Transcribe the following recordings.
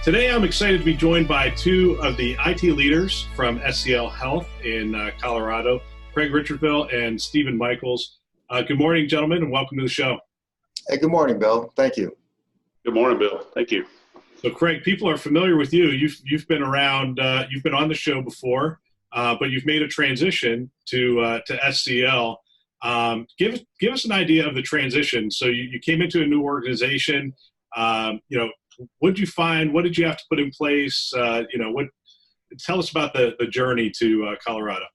Today, I'm excited to be joined by two of the IT leaders from SCL Health in Colorado, Craig Richardville and Steven Michaels. Good morning, gentlemen, and welcome to the show. Hey, good morning, Bill. Thank you. Good morning, Bill. Thank you. So, Craig, people are familiar with you. You've been around. You've been on the show before, but you've made a transition to SCL. Give us an idea of the transition. So, you came into a new organization. What did you find? What did you have to put in place? Tell us about the journey to Colorado.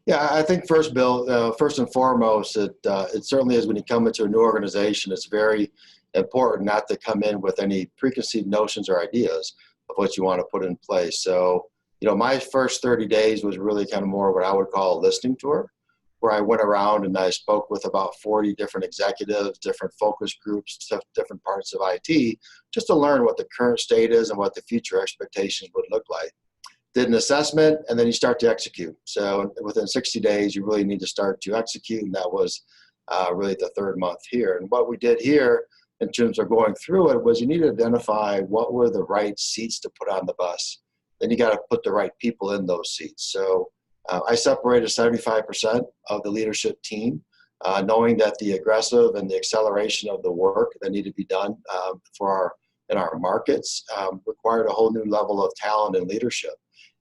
Yeah, I think first, Bill, first and foremost, it certainly is when you come into a new organization, it's very important not to come in with any preconceived notions or ideas of what you want to put in place. So, my first 30 days was really kind of more what I would call a listening tour, where I went around and I spoke with about 40 different executives, different focus groups, different parts of IT, just to learn what the current state is and what the future expectations would look like. Did an assessment, and then you start to execute. So within 60 days, you really need to start to execute, and that was really the third month here. And what we did here in terms of going through it was you need to identify what were the right seats to put on the bus. Then you got to put the right people in those seats. So I separated 75% of the leadership team, knowing that the aggressive and the acceleration of the work that needed to be done in our markets required a whole new level of talent and leadership.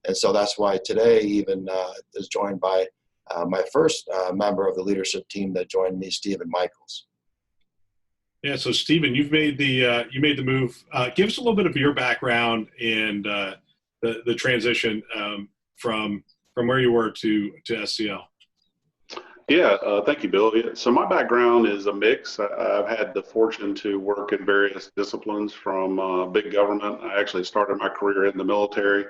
And so that's why today even is joined by my first member of the leadership team that joined me, Steven Michaels. Yeah, so Steven, you made the move. Give us a little bit of your background and the transition from where you were to SCL. Yeah, thank you, Bill. Yeah, so my background is a mix. I've had the fortune to work in various disciplines from big government. I actually started my career in the military.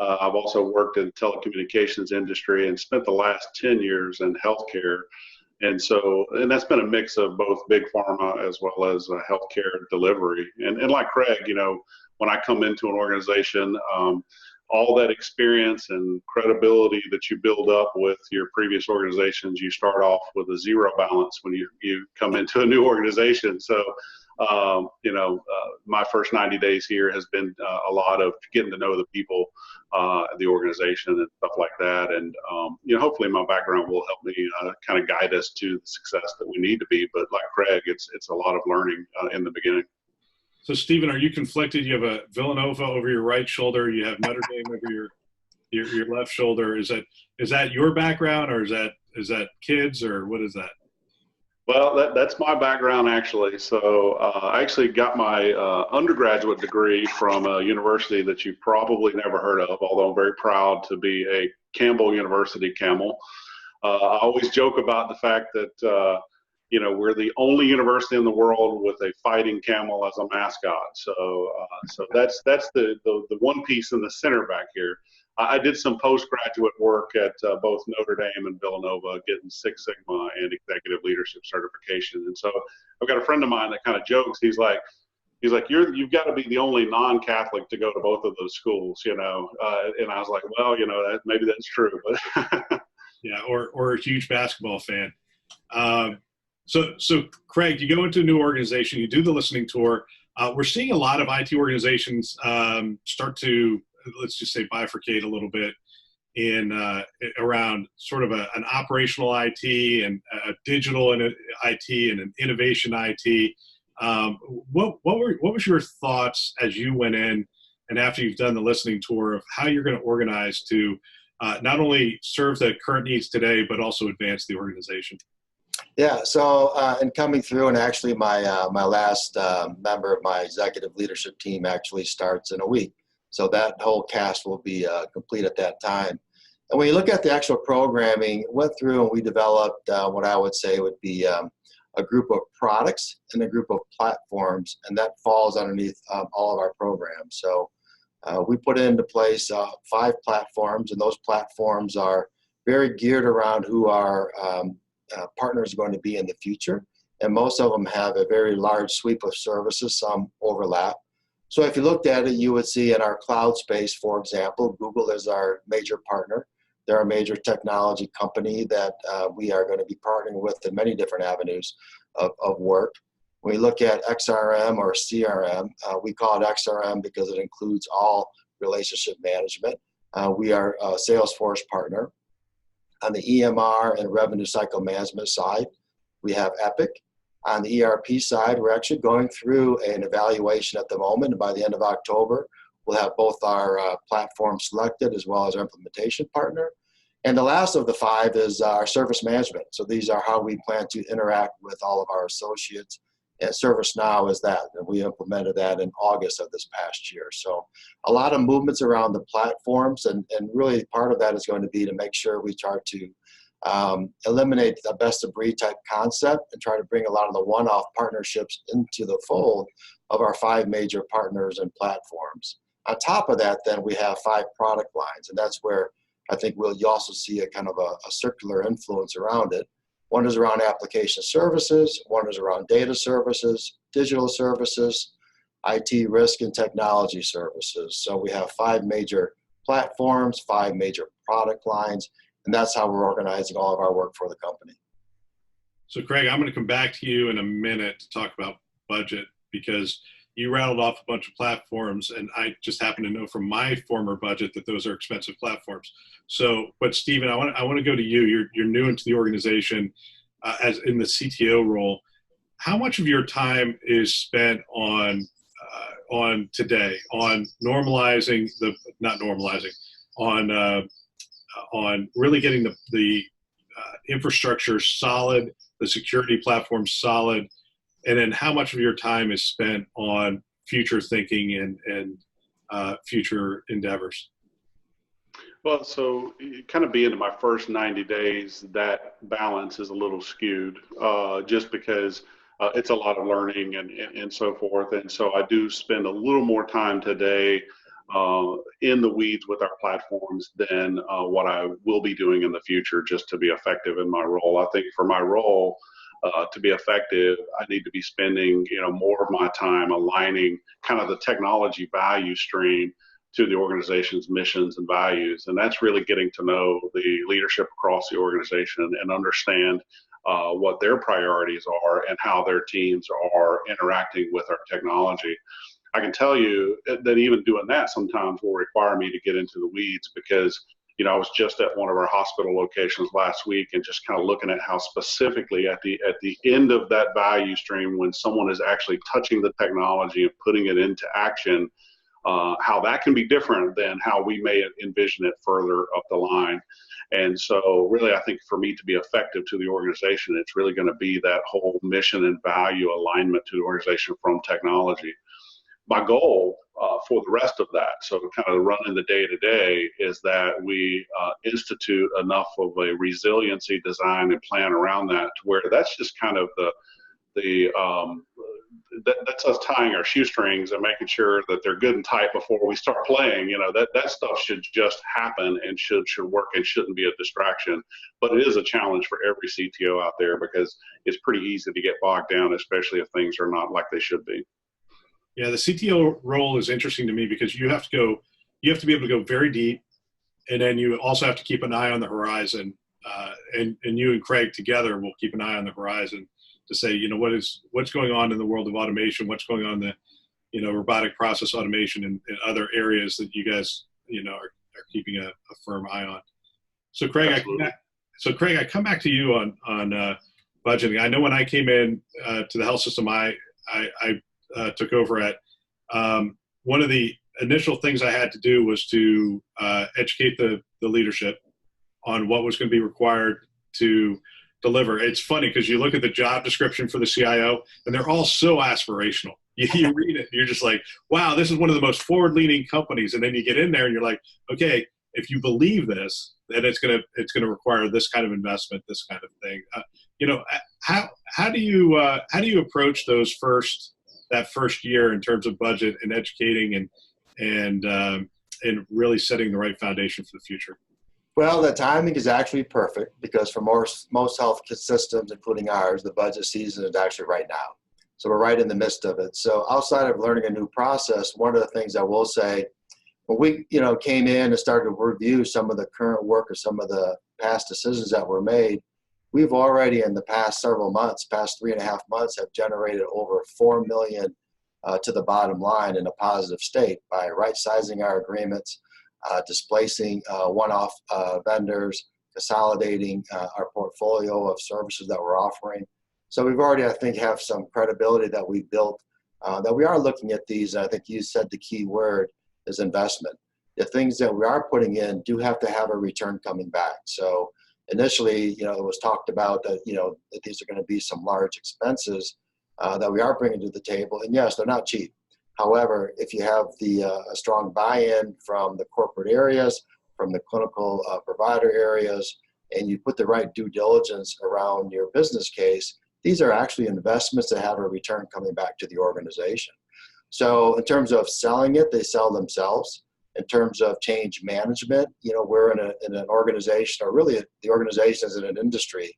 I've also worked in telecommunications industry and spent the last 10 years in healthcare. And that's been a mix of both big pharma as well as healthcare delivery. And like Craig, when I come into an organization, all that experience and credibility that you build up with your previous organizations, you start off with a zero balance when you come into a new organization. So, my first 90 days here has been a lot of getting to know the people, the organization and stuff like that. And, hopefully my background will help me kind of guide us to the success that we need to be. But like Craig, it's a lot of learning in the beginning. So, Steven, are you conflicted? You have a Villanova over your right shoulder. You have Notre Dame over your left shoulder. Is that your background, or is that kids, or what is that? Well, that's my background, actually. So I actually got my undergraduate degree from a university that you probably never heard of, although I'm very proud to be a Campbell University Camel. I always joke about the fact that we're the only university in the world with a fighting camel as a mascot. So that's the one piece in the center back here. I did some postgraduate work at both Notre Dame and Villanova, getting Six Sigma and executive leadership certification. And so I've got a friend of mine that kind of jokes. He's like, you've got to be the only non-Catholic to go to both of those schools, And I was like, well, maybe that's true, but yeah, or a huge basketball fan. So Craig, you go into a new organization, you do the listening tour. We're seeing a lot of IT organizations start to, let's just say, bifurcate a little bit in around sort of an operational IT and a digital and IT and an innovation IT. What was your thoughts as you went in and after you've done the listening tour of how you're going to organize to not only serve the current needs today, but also advance the organization? Yeah, so in coming through, and actually my last member of my executive leadership team actually starts in a week. So that whole cast will be complete at that time. And when you look at the actual programming, went through and we developed what I would say would be a group of products and a group of platforms, and that falls underneath all of our programs. So we put into place 5 platforms, and those platforms are very geared around who our partners are going to be in the future. And most of them have a very large sweep of services, some overlap. So if you looked at it, you would see in our cloud space, for example, Google is our major partner. They're a major technology company that we are going to be partnering with in many different avenues of work. When we look at XRM or CRM, we call it XRM because it includes all relationship management. We are a Salesforce partner. On the EMR and revenue cycle management side, we have Epic. On the ERP side, we're actually going through an evaluation at the moment. And by the end of October, we'll have both our platforms selected as well as our implementation partner. And the last of the 5 is our service management. So these are how we plan to interact with all of our associates. And ServiceNow is that. And we implemented that in August of this past year. So a lot of movements around the platforms. And really part of that is going to be to make sure we try to eliminate the best of breed type concept and try to bring a lot of the one-off partnerships into the fold of our 5 major partners and platforms. On top of that, then we have 5 product lines, and that's where I think you also see a kind of a circular influence around it. One is around application services, one is around data services, digital services, IT risk and technology services. So we have 5 major platforms, 5 major product lines, and that's how we're organizing all of our work for the company. So Craig, I'm going to come back to you in a minute to talk about budget, because you rattled off a bunch of platforms, and I just happen to know from my former budget that those are expensive platforms. So, but Steven, I want to go to you. You're new into the organization as in the CTO role. How much of your time is spent on today on normalizing on really getting the infrastructure solid, the security platform solid, and then how much of your time is spent on future thinking and future endeavors? Well, so kind of being in my first 90 days, that balance is a little skewed just because it's a lot of learning and so forth. And so I do spend a little more time today in the weeds with our platforms than what I will be doing in the future just to be effective in my role. I think for my role, to be effective, I need to be spending, more of my time aligning kind of the technology value stream to the organization's missions and values. And that's really getting to know the leadership across the organization and understand what their priorities are and how their teams are interacting with our technology. I can tell you that even doing that sometimes will require me to get into the weeds because I was just at one of our hospital locations last week and just kind of looking at how specifically at the end of that value stream, when someone is actually touching the technology and putting it into action, how that can be different than how we may envision it further up the line. And so really, I think for me to be effective to the organization, it's really going to be that whole mission and value alignment to the organization from technology. My goal for the rest of that, so kind of running the day-to-day, is that we institute enough of a resiliency design and plan around that to where that's just kind of that's us tying our shoestrings and making sure that they're good and tight before we start playing. That stuff should just happen and should work and shouldn't be a distraction. But it is a challenge for every CTO out there because it's pretty easy to get bogged down, especially if things are not like they should be. Yeah, the CTO role is interesting to me because you have to be able to go very deep, and then you also have to keep an eye on the horizon. And you and Craig together will keep an eye on the horizon to say, what's going on in the world of automation, what's going on in the, robotic process automation and other areas that you guys, are keeping a firm eye on. So Craig, I come back to you on budgeting. I know when I came in to the health system, I took over at, one of the initial things I had to do was to educate the leadership on what was going to be required to deliver. It's funny because you look at the job description for the CIO and they're all so aspirational. You read it, you're just like, wow, this is one of the most forward-leaning companies. And then you get in there and you're like, okay, if you believe this, then it's gonna require this kind of investment, this kind of thing. How do you approach that first year in terms of budget and educating and really setting the right foundation for the future? Well, the timing is actually perfect because for most health systems, including ours, the budget season is actually right now. So we're right in the midst of it. So outside of learning a new process, one of the things I will say, when we came in and started to review some of the current work or some of the past decisions that were made, we've already in the past several months, past 3.5 months, have generated over $4 million to the bottom line in a positive state by right-sizing our agreements, displacing one-off vendors, consolidating our portfolio of services that we're offering. So we've already, I think, have some credibility that we built, that we are looking at these. I think you said the key word is investment. The things that we are putting in do have to have a return coming back. So initially, it was talked about that, that these are going to be some large expenses that we are bringing to the table. And yes, they're not cheap. However, if you have a strong buy-in from the corporate areas, from the clinical provider areas, and you put the right due diligence around your business case, these are actually investments that have a return coming back to the organization. So in terms of selling it, they sell themselves. In terms of change management, we're in an organization, or really the organization is in an industry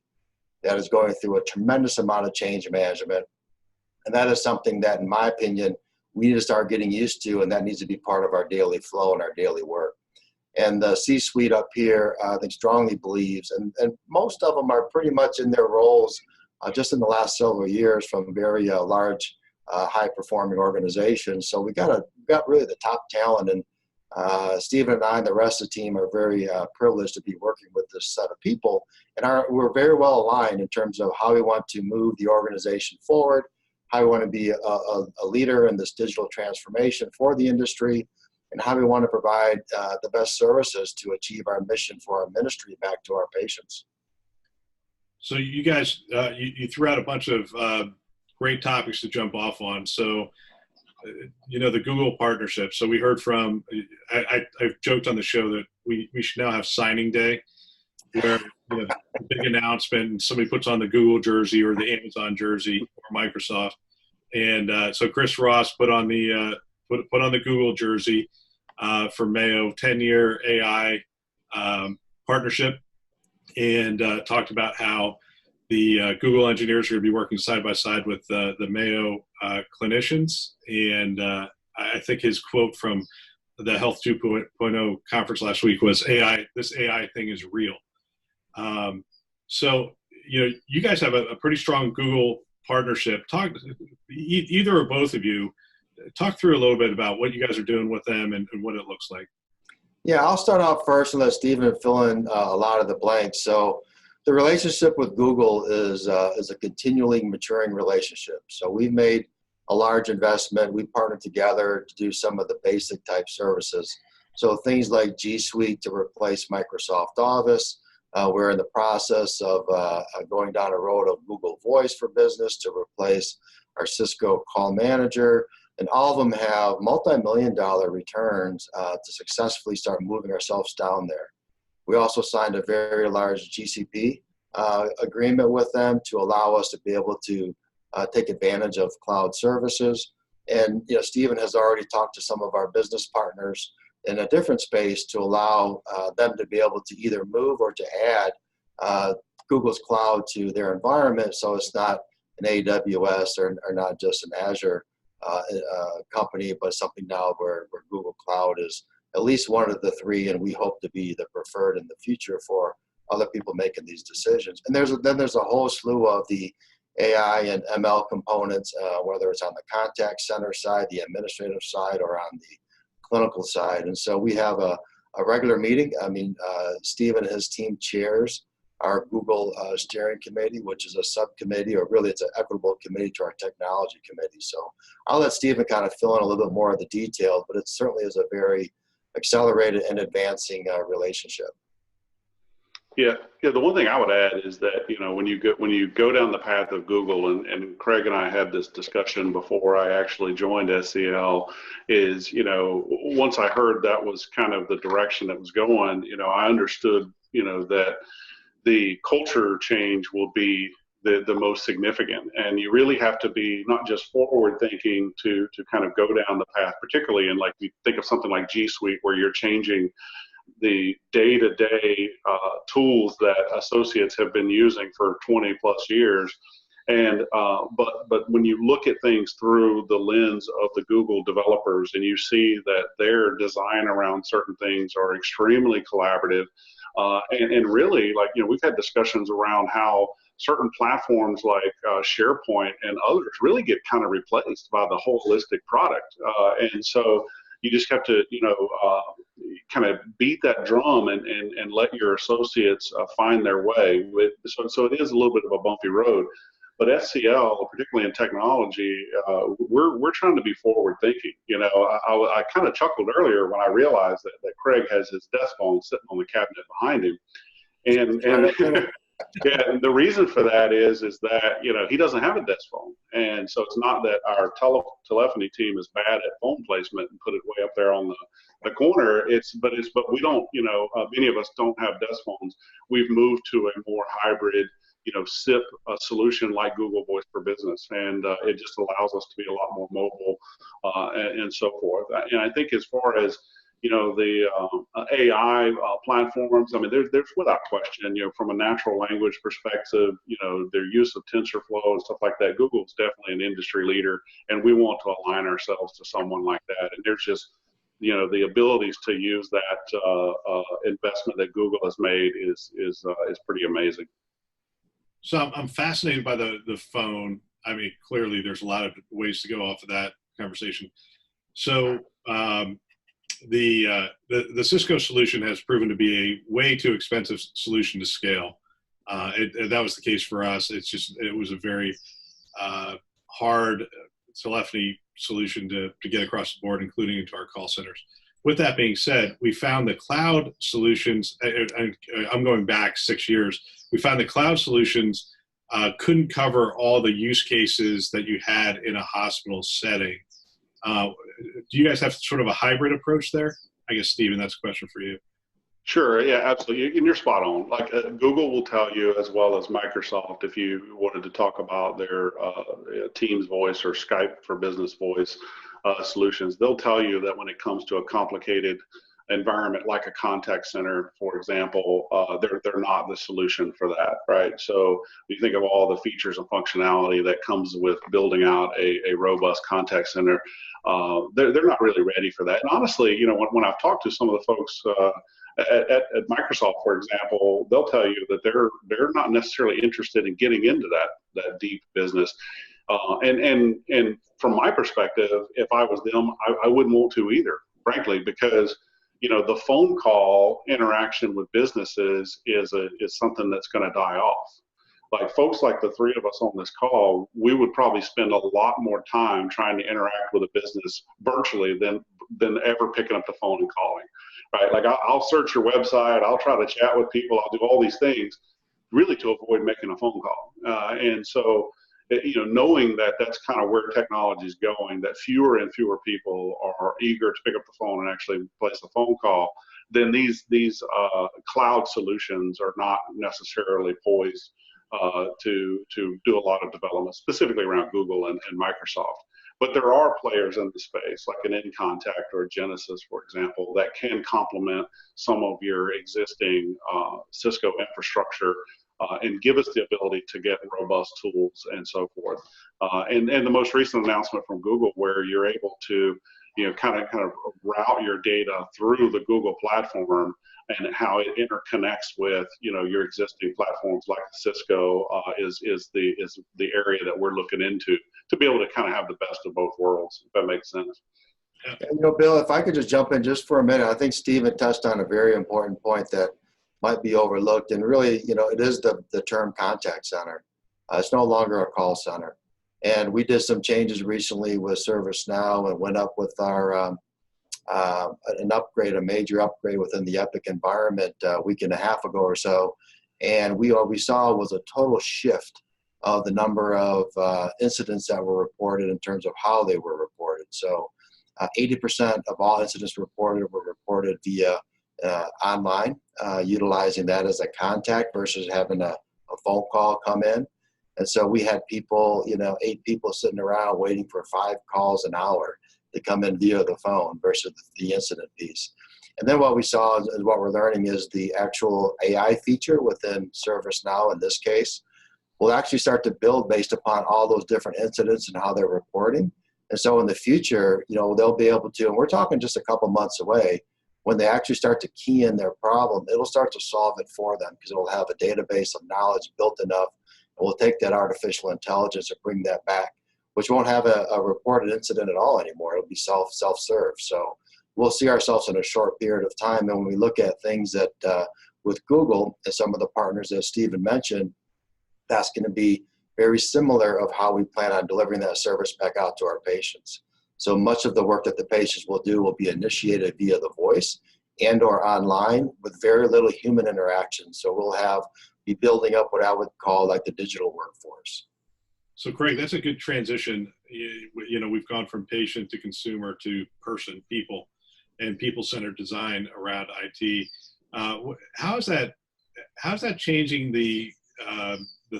that is going through a tremendous amount of change management. And that is something that, in my opinion, we need to start getting used to, and that needs to be part of our daily flow and our daily work. And the C-suite up here, I think, strongly believes, and most of them are pretty much in their roles just in the last several years from very large, high-performing organizations. So we got really the top talent, and Steven and I and the rest of the team are very privileged to be working with this set of people, and we're very well aligned in terms of how we want to move the organization forward, how we want to be a leader in this digital transformation for the industry, and how we want to provide the best services to achieve our mission for our ministry back to our patients. So you guys, you threw out a bunch of great topics to jump off on. So, the Google partnership. So we heard from, I've joked on the show that we should now have signing day, where a big announcement and somebody puts on the Google jersey or the Amazon jersey or Microsoft. And so Chris Ross put on the put on the Google jersey for Mayo, 10-year AI partnership, and talked about how the Google engineers are going to be working side by side with the Mayo clinicians. And I think his quote from the Health 2.0 conference last week was, this AI thing is real. So, you guys have a pretty strong Google partnership. Either or both of you, talk through a little bit about what you guys are doing with them and what it looks like. Yeah, I'll start off first and let Steven fill in a lot of the blanks. So the relationship with Google is a continually maturing relationship. So we've made a large investment. We partnered together to do some of the basic type services. So things like G Suite to replace Microsoft Office. We're in the process of going down a road of Google Voice for Business to replace our Cisco Call Manager. And all of them have multi-million-dollar returns to successfully start moving ourselves down there. We also signed a very large GCP agreement with them to allow us to be able to take advantage of cloud services. And Steven has already talked to some of our business partners in a different space to allow them to be able to either move or to add Google's cloud to their environment, so it's not an AWS or not just an Azure company, but something now where Google Cloud is at least one of the three, and we hope to be the preferred in the future for other people making these decisions. And then there's a whole slew of the AI and ML components, whether it's on the contact center side, the administrative side, or on the clinical side. And so we have a regular meeting. Steve and his team chairs our Google steering committee, which is a subcommittee, or really it's an equitable committee to our technology committee. So I'll let Steven kind of fill in a little bit more of the detail, but it certainly is a very accelerated and advancing relationship. Yeah. The one thing I would add is that, when you go down the path of Google, and Craig and I had this discussion before I actually joined SCL, is, once I heard that was kind of the direction that was going, I understood, that the culture change will be the most significant. And you really have to be not just forward thinking to kind of go down the path, particularly in, like, you think of something like G Suite, where you're changing the day-to-day tools that associates have been using for 20 plus years. And but when you look at things through the lens of the Google developers, and you see that their design around certain things are extremely collaborative, And really, like, we've had discussions around how certain platforms like SharePoint and others really get kind of replaced by the holistic product. And so you just have to, kind of beat that drum and let your associates find their way. So it is a little bit of a bumpy road. But SCL, particularly in technology, we're trying to be forward thinking. I kind of chuckled earlier when I realized that Craig has his desk phone sitting on the cabinet behind him, and yeah, and the reason for that is that he doesn't have a desk phone, and so it's not that our telephony team is bad at phone placement and put it way up there on the corner. But we don't. Many of us don't have desk phones. We've moved to a more hybrid, SIP solution like Google Voice for Business, and it just allows us to be a lot more mobile and so forth. And I think as far as the AI platforms, I mean, there's without question, from a natural language perspective, their use of TensorFlow and stuff like that, Google's definitely an industry leader, and we want to align ourselves to someone like that. And there's just, the abilities to use that investment that Google has made is pretty amazing. So I'm fascinated by the phone. I mean, clearly there's a lot of ways to go off of that conversation. So the Cisco solution has proven to be a way too expensive solution to scale. That was the case for us. It was a very hard telephony solution to get across the board, including into our call centers. With that being said, we found the cloud solutions, I'm going back 6 years, we found the cloud solutions couldn't cover all the use cases that you had in a hospital setting. Do you guys have sort of a hybrid approach there? I guess, Steven, that's a question for you. Sure, yeah, absolutely. And you're spot on. Like Google will tell you, as well as Microsoft, if you wanted to talk about their Teams voice or Skype for business voice solutions, they'll tell you that when it comes to a complicated environment like a contact center, for example, they're not the solution for that, right? So you think of all the features and functionality that comes with building out a robust contact center, they're not really ready for that. And honestly, when I've talked to some of the folks at Microsoft, for example, they'll tell you that they're not necessarily interested in getting into that deep business. And from my perspective, if I was them, I wouldn't want to either, frankly, because the phone call interaction with businesses is something that's going to die off. Like folks like the three of us on this call, we would probably spend a lot more time trying to interact with a business virtually than ever picking up the phone and calling, right? Like I'll search your website, I'll try to chat with people, I'll do all these things really to avoid making a phone call. And so, knowing that that's kind of where technology is going, that fewer and fewer people are eager to pick up the phone and actually place a phone call, then these cloud solutions are not necessarily poised to do a lot of development, specifically around Google and Microsoft. But there are players in the space, like an InContact or a Genesys, for example, that can complement some of your existing Cisco infrastructure and give us the ability to get robust tools and so forth. And the most recent announcement from Google, where you're able to kind of route your data through the Google platform and how it interconnects with your existing platforms like Cisco is the area that we're looking into to be able to kind of have the best of both worlds, if that makes sense. And, Bill, if I could just jump in just for a minute, I think Steven touched on a very important point that might be overlooked, and really, it is the term contact center. It's no longer a call center. And we did some changes recently with ServiceNow and went up with our a major upgrade within the Epic environment a week and a half ago or so. And what we saw was a total shift of the number of incidents that were reported in terms of how they were reported. So 80% of all incidents reported were reported via online, utilizing that as a contact versus having a phone call come in. And so we had people, 8 people sitting around waiting for 5 calls an hour to come in via the phone versus the incident piece. And then what we saw is what we're learning is the actual AI feature within ServiceNow in this case will actually start to build based upon all those different incidents and how they're reporting. And so in the future, they'll be able to, and we're talking just a couple months away, when they actually start to key in their problem, it'll start to solve it for them because it will have a database of knowledge built enough. And we'll take that artificial intelligence and bring that back, which won't have a reported incident at all anymore. It'll be self-serve. So we'll see ourselves in a short period of time. And when we look at things that with Google and some of the partners that Steven mentioned, that's going to be very similar of how we plan on delivering that service back out to our patients. So much of the work that the patients will do will be initiated via the voice and or online with very little human interaction. So we'll be building up what I would call like the digital workforce. So Craig, that's a good transition. You know, we've gone from patient to consumer to person, people, and people-centered design around IT. How's that changing the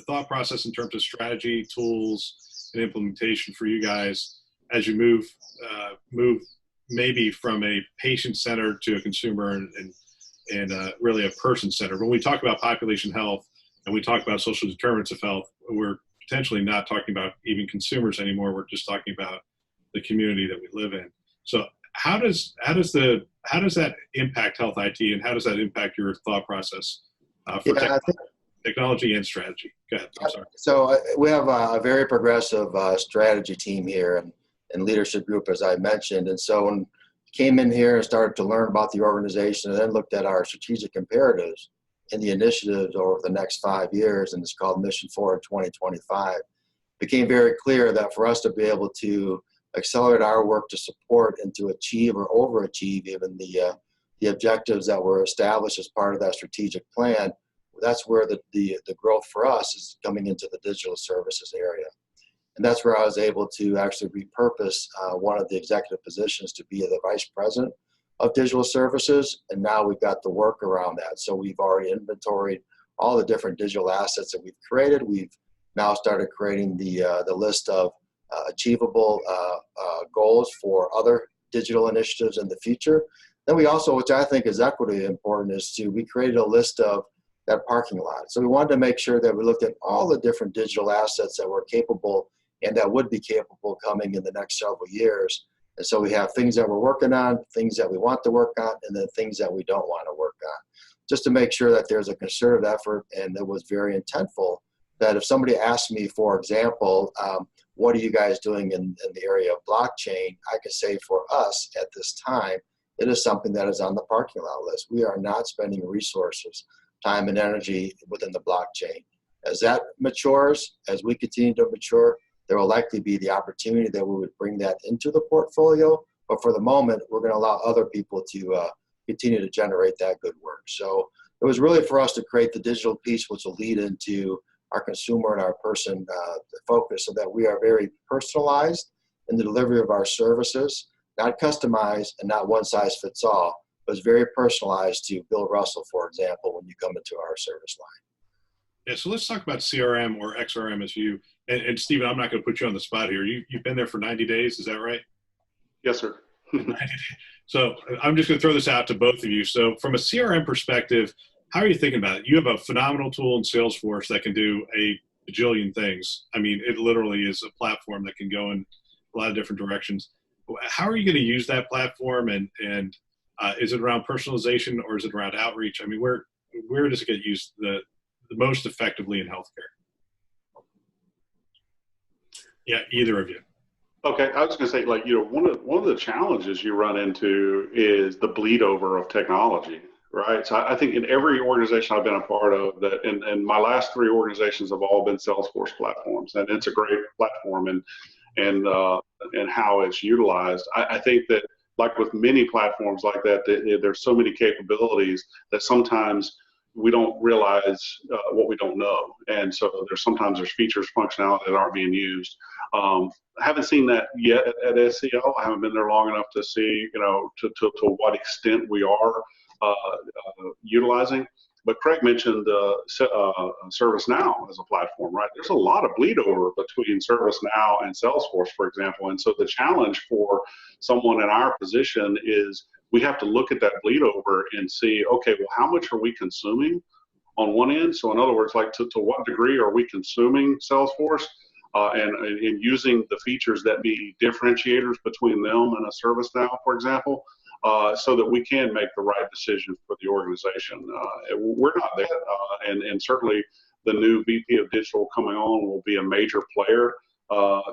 thought process in terms of strategy, tools, and implementation for you guys as you move maybe from a patient-centered to a consumer and really a person-centered? When we talk about population health and we talk about social determinants of health, we're potentially not talking about even consumers anymore. We're just talking about the community that we live in. So how does that impact health IT, and how does that impact your thought process for technology and strategy? Go ahead. I'm sorry. So we have a very progressive strategy team here and leadership group, as I mentioned. And so when we came in here and started to learn about the organization and then looked at our strategic imperatives and the initiatives over the next 5 years, and it's called Mission Forward 2025, became very clear that for us to be able to accelerate our work to support and to achieve or overachieve even the objectives that were established as part of that strategic plan, that's where the growth for us is coming into the digital services area. And that's where I was able to actually repurpose one of the executive positions to be the vice president of digital services. And now we've got the work around that. So we've already inventoried all the different digital assets that we've created. We've now started creating the list of achievable goals for other digital initiatives in the future. Then we also, which I think is equally important, we created a list of that parking lot. So we wanted to make sure that we looked at all the different digital assets that were capable and that would be capable coming in the next several years. And so we have things that we're working on, things that we want to work on, and then things that we don't want to work on, just to make sure that there's a concerted effort. And it was very intentful that if somebody asked me, for example, what are you guys doing in the area of blockchain, I could say for us at this time, it is something that is on the parking lot list. We are not spending resources, time, and energy within the blockchain. As that matures, as we continue to mature, there will likely be the opportunity that we would bring that into the portfolio. But for the moment, we're going to allow other people to continue to generate that good work. So it was really for us to create the digital piece, which will lead into our consumer and our person focus, so that we are very personalized in the delivery of our services, not customized and not one size fits all, but it's very personalized to Bill Russell, for example, when you come into our service line. Yeah, so let's talk about CRM or XRM as you, and Steven, I'm not going to put you on the spot here. You've been there for 90 days, is that right? Yes, sir. 90 days. So I'm just going to throw this out to both of you. So from a CRM perspective, how are you thinking about it? You have a phenomenal tool in Salesforce that can do a bajillion things. I mean, it literally is a platform that can go in a lot of different directions. How are you going to use that platform, and is it around personalization or is it around outreach? I mean, where does it get used the most effectively in healthcare? Yeah, either of you. Okay, I was going to say, like, you know, one of the challenges you run into is the bleed over of technology, right? So I think in every organization I've been a part of, that, and my last 3 organizations have all been Salesforce platforms, and it's a great platform, and how it's utilized. I think that, like with many platforms like that, there's so many capabilities that sometimes we don't realize what we don't know. And so sometimes there's features, functionality that aren't being used. I haven't seen that yet at SCL. I haven't been there long enough to see, you know, to what extent we are utilizing. But Craig mentioned ServiceNow as a platform, right? There's a lot of bleed over between ServiceNow and Salesforce, for example. And so the challenge for someone in our position is we have to look at that bleed over and see, okay, well, how much are we consuming on one end? So in other words, like to what degree are we consuming Salesforce and using the features that be differentiators between them and a ServiceNow, for example? so that we can make the right decisions for the organization. We're not there, and certainly the new VP of Digital coming on will be a major player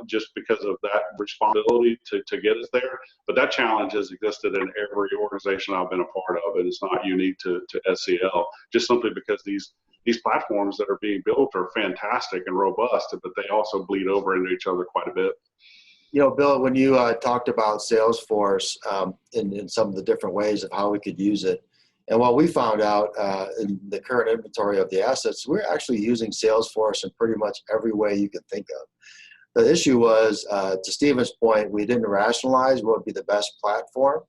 just because of that responsibility to get us there. But that challenge has existed in every organization I've been a part of, and it's not unique to SCL, just simply because these platforms that are being built are fantastic and robust, but they also bleed over into each other quite a bit. You know, Bill, when you talked about Salesforce in some of the different ways of how we could use it, and what we found out in the current inventory of the assets, we're actually using Salesforce in pretty much every way you can think of. The issue was, to Steven's point, we didn't rationalize what would be the best platform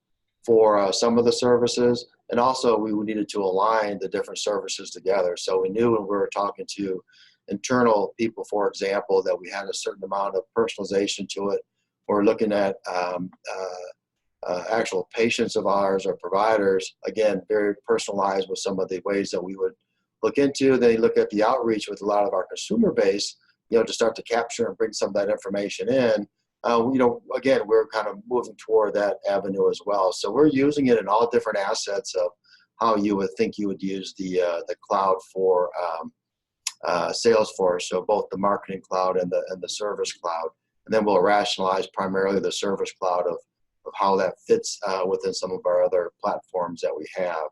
for some of the services, and also we needed to align the different services together. So we knew when we were talking to internal people, for example, that we had a certain amount of personalization to it. We're looking at actual patients of ours or providers, again, very personalized with some of the ways that we would look into. Then you look at the outreach with a lot of our consumer base, you know, to start to capture and bring some of that information in. You know, again, we're kind of moving toward that avenue as well. So we're using it in all different assets of how you would think you would use the cloud for Salesforce, so both the marketing cloud and the service cloud. And then we'll rationalize primarily the service cloud of how that fits within some of our other platforms that we have.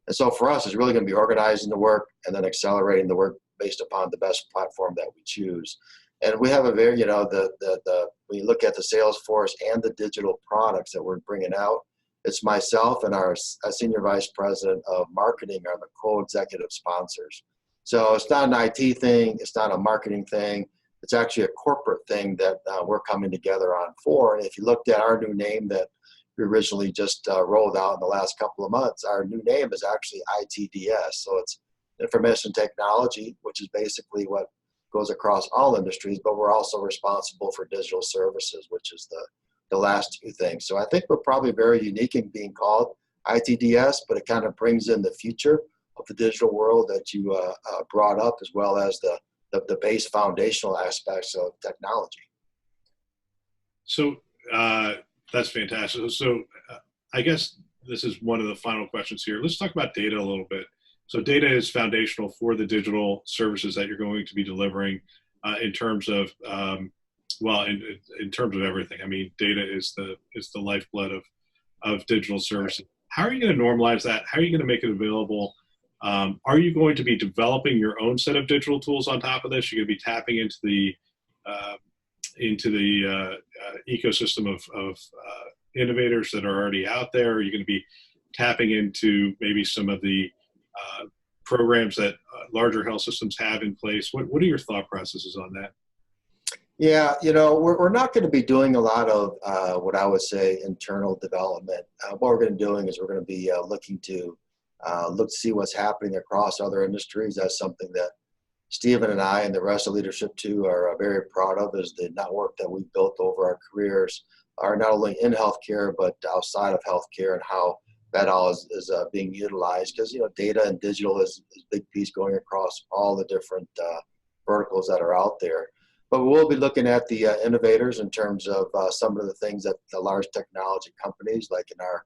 And so for us, it's really going to be organizing the work and then accelerating the work based upon the best platform that we choose. And we have a very, you know, when you look at the Salesforce and the digital products that we're bringing out, it's myself and our senior vice president of marketing are the co-executive sponsors. So it's not an IT thing, it's not a marketing thing. It's actually a corporate thing that we're coming together on for. And if you looked at our new name that we originally just rolled out in the last couple of months, our new name is actually ITDS. So it's information technology, which is basically what goes across all industries, but we're also responsible for digital services, which is the last two things. So I think we're probably very unique in being called ITDS, but it kind of brings in the future of the digital world that you brought up, as well as the base foundational aspects of technology. So that's fantastic. So I guess this is one of the final questions here. Let's talk about data a little bit. So data is foundational for the digital services that you're going to be delivering in terms of, in terms of everything. I mean, data is the lifeblood of digital services. How are you going to normalize that? How are you going to make it available? Are you going to be developing your own set of digital tools on top of this? You're going to be tapping into the ecosystem of innovators that are already out there? Are you going to be tapping into maybe some of the programs that larger health systems have in place? What are your thought processes on that? Yeah, you know, we're not going to be doing a lot of what I would say internal development. What we're going to be doing is we're going to be looking to see what's happening across other industries. That's something that Steven and I and the rest of the leadership too are very proud of, is the network that we've built over our careers, are not only in healthcare but outside of healthcare, and how that all is being utilized. Because, you know, data and digital is a big piece going across all the different verticals that are out there. But we'll be looking at the innovators in terms of some of the things that the large technology companies, like in our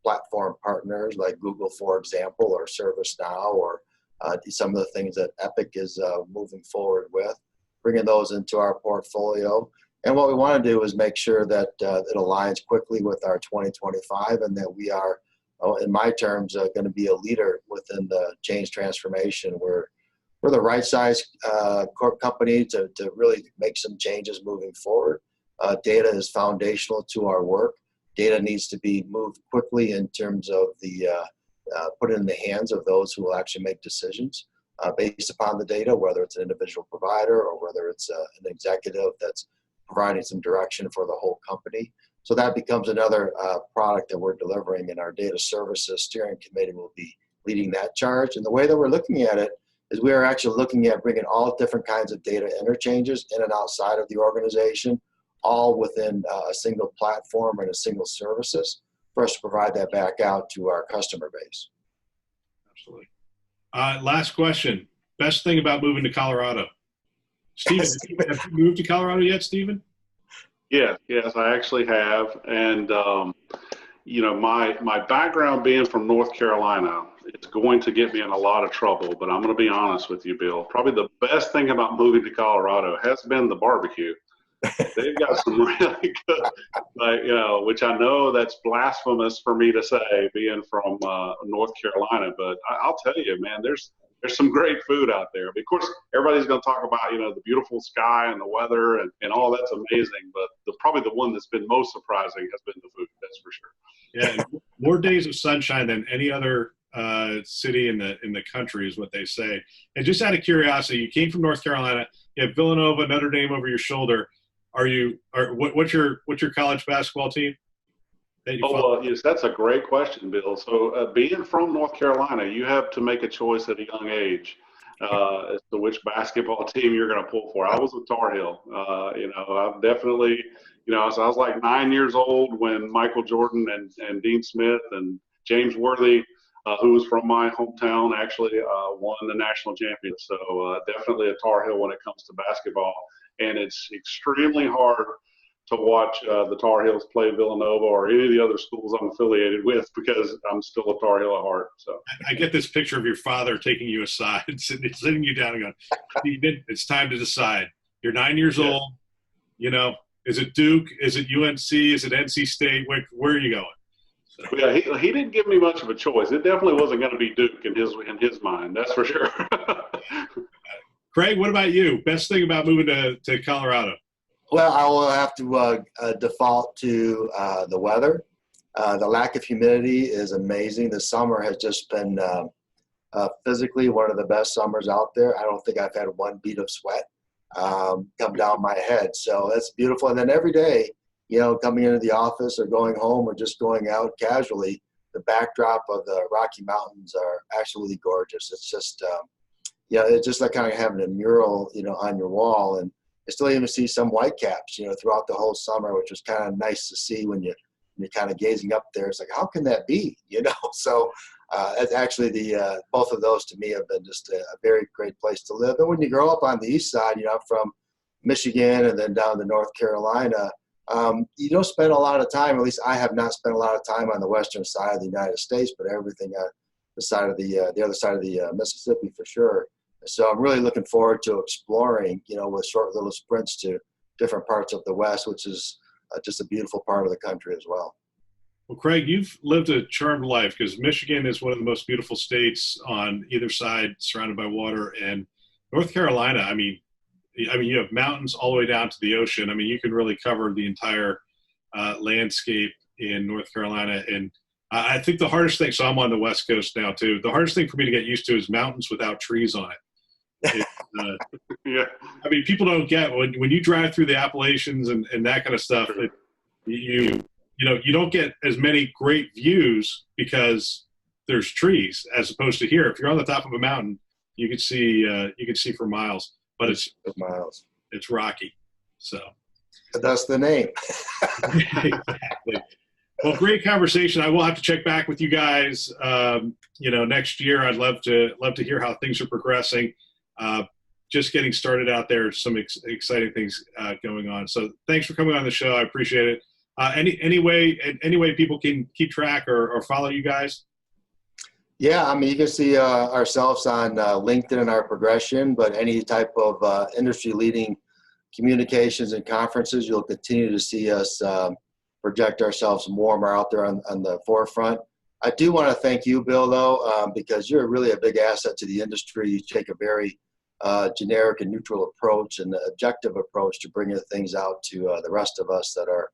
platform partners like Google, for example, or ServiceNow, or some of the things that Epic is moving forward with, bringing those into our portfolio. And what we want to do is make sure that it aligns quickly with our 2025, and that we are, in my terms, going to be a leader within the change transformation. We're the right size company to really make some changes moving forward. Data is foundational to our work. Data needs to be moved quickly in terms of put in the hands of those who will actually make decisions based upon the data, whether it's an individual provider or whether it's an executive that's providing some direction for the whole company. So that becomes another product that we're delivering, and our data services steering committee will be leading that charge. And the way that we're looking at it is we are actually looking at bringing all different kinds of data interchanges in and outside of the organization, all within a single platform and a single services, for us to provide that back out to our customer base. Absolutely. Last question. Best thing about moving to Colorado? Steven, have you moved to Colorado yet, Steven? Yes, I actually have. And, my background being from North Carolina, it's going to get me in a lot of trouble, but I'm going to be honest with you, Bill. Probably the best thing about moving to Colorado has been the barbecue. They've got some really good, which I know that's blasphemous for me to say, being from North Carolina, but I'll tell you, man, there's some great food out there. But of course, everybody's going to talk about, the beautiful sky and the weather and all that's amazing. But probably the one that's been most surprising has been the food, that's for sure. Yeah, and more days of sunshine than any other city in the country is what they say. And just out of curiosity, you came from North Carolina. You have Villanova, Notre Dame over your shoulder. What's your college basketball team? Yes, that's a great question, Bill. So being from North Carolina, you have to make a choice at a young age as to which basketball team you're going to pull for. I was with Tar Heel. I've definitely, I was like 9 years old when Michael Jordan and Dean Smith and James Worthy, who was from my hometown, actually won the national championship. So definitely a Tar Heel when it comes to basketball. And it's extremely hard to watch the Tar Heels play Villanova or any of the other schools I'm affiliated with because I'm still a Tar Heel at heart. So I get this picture of your father taking you aside and sitting you down and going, it's time to decide. You're 9 years old. Is it Duke? Is it UNC? Is it NC State? Where are you going? So. Yeah, he didn't give me much of a choice. It definitely wasn't going to be Duke in his mind. That's for sure. Craig, what about you? Best thing about moving to Colorado? Well, I will have to default to the weather. The lack of humidity is amazing. The summer has just been physically one of the best summers out there. I don't think I've had one bead of sweat come down my head. So it's beautiful. And then every day, coming into the office or going home or just going out casually, the backdrop of the Rocky Mountains are absolutely gorgeous. It's just, it's just like kind of having a mural, on your wall. And I still even see some whitecaps, throughout the whole summer, which was kind of nice to see when you're kind of gazing up there. It's like, how can that be? So it's actually both of those to me have been just a very great place to live. And when you grow up on the east side, I'm from Michigan and then down to North Carolina, you don't spend a lot of time, at least I have not spent a lot of time on the western side of the United States, but everything on the side of the other side of the Mississippi for sure. So I'm really looking forward to exploring, with short little sprints to different parts of the West, which is just a beautiful part of the country as well. Well, Craig, you've lived a charmed life because Michigan is one of the most beautiful states on either side, surrounded by water. And North Carolina, I mean, you have mountains all the way down to the ocean. I mean, you can really cover the entire landscape in North Carolina. And I think the hardest thing, so I'm on the West Coast now too, the hardest thing for me to get used to is mountains without trees on it. Yeah. I mean, people don't get when you drive through the Appalachians and that kind of stuff, you don't get as many great views because there's trees as opposed to here. If you're on the top of a mountain, you can see for miles, but it's rocky. So that's the name. Exactly. Well, great conversation. I will have to check back with you guys, next year. I'd love to hear how things are progressing. Just getting started out there, some exciting things going on. So thanks for coming on the show. I appreciate it. Any way people can keep track or follow you guys? Yeah, I mean, you can see ourselves on LinkedIn and our progression, but any type of industry-leading communications and conferences, you'll continue to see us project ourselves more and more out there on the forefront. I do want to thank you, Bill, though, because you're really a big asset to the industry. You take a very generic and neutral approach and objective approach to bringing things out to the rest of us that are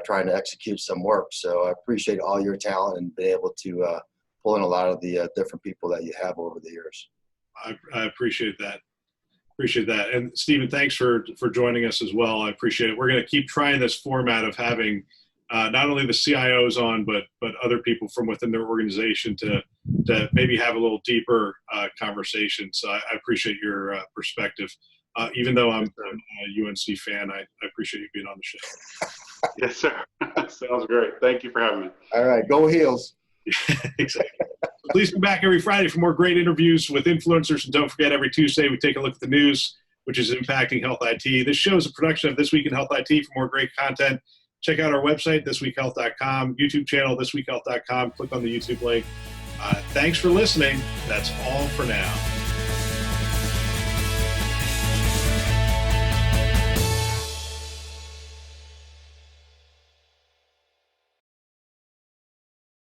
trying to execute some work. So I appreciate all your talent and being able to pull in a lot of the different people that you have over the years. I appreciate that. And Steven, thanks for joining us as well. I appreciate it. We're going to keep trying this format of having not only the CIOs on, but other people from within their organization to maybe have a little deeper conversation. So I appreciate your perspective. Even though I'm a UNC fan, I appreciate you being on the show. Yes, sir. Sounds great. Thank you for having me. All right. Go Heels. Exactly. Please come back every Friday for more great interviews with influencers. And don't forget, every Tuesday we take a look at the news, which is impacting health IT. This show is a production of This Week in Health IT. For more great content, Check out our website, thisweekhealth.com, YouTube channel, thisweekhealth.com. Click on the YouTube link. Thanks for listening. That's all for now.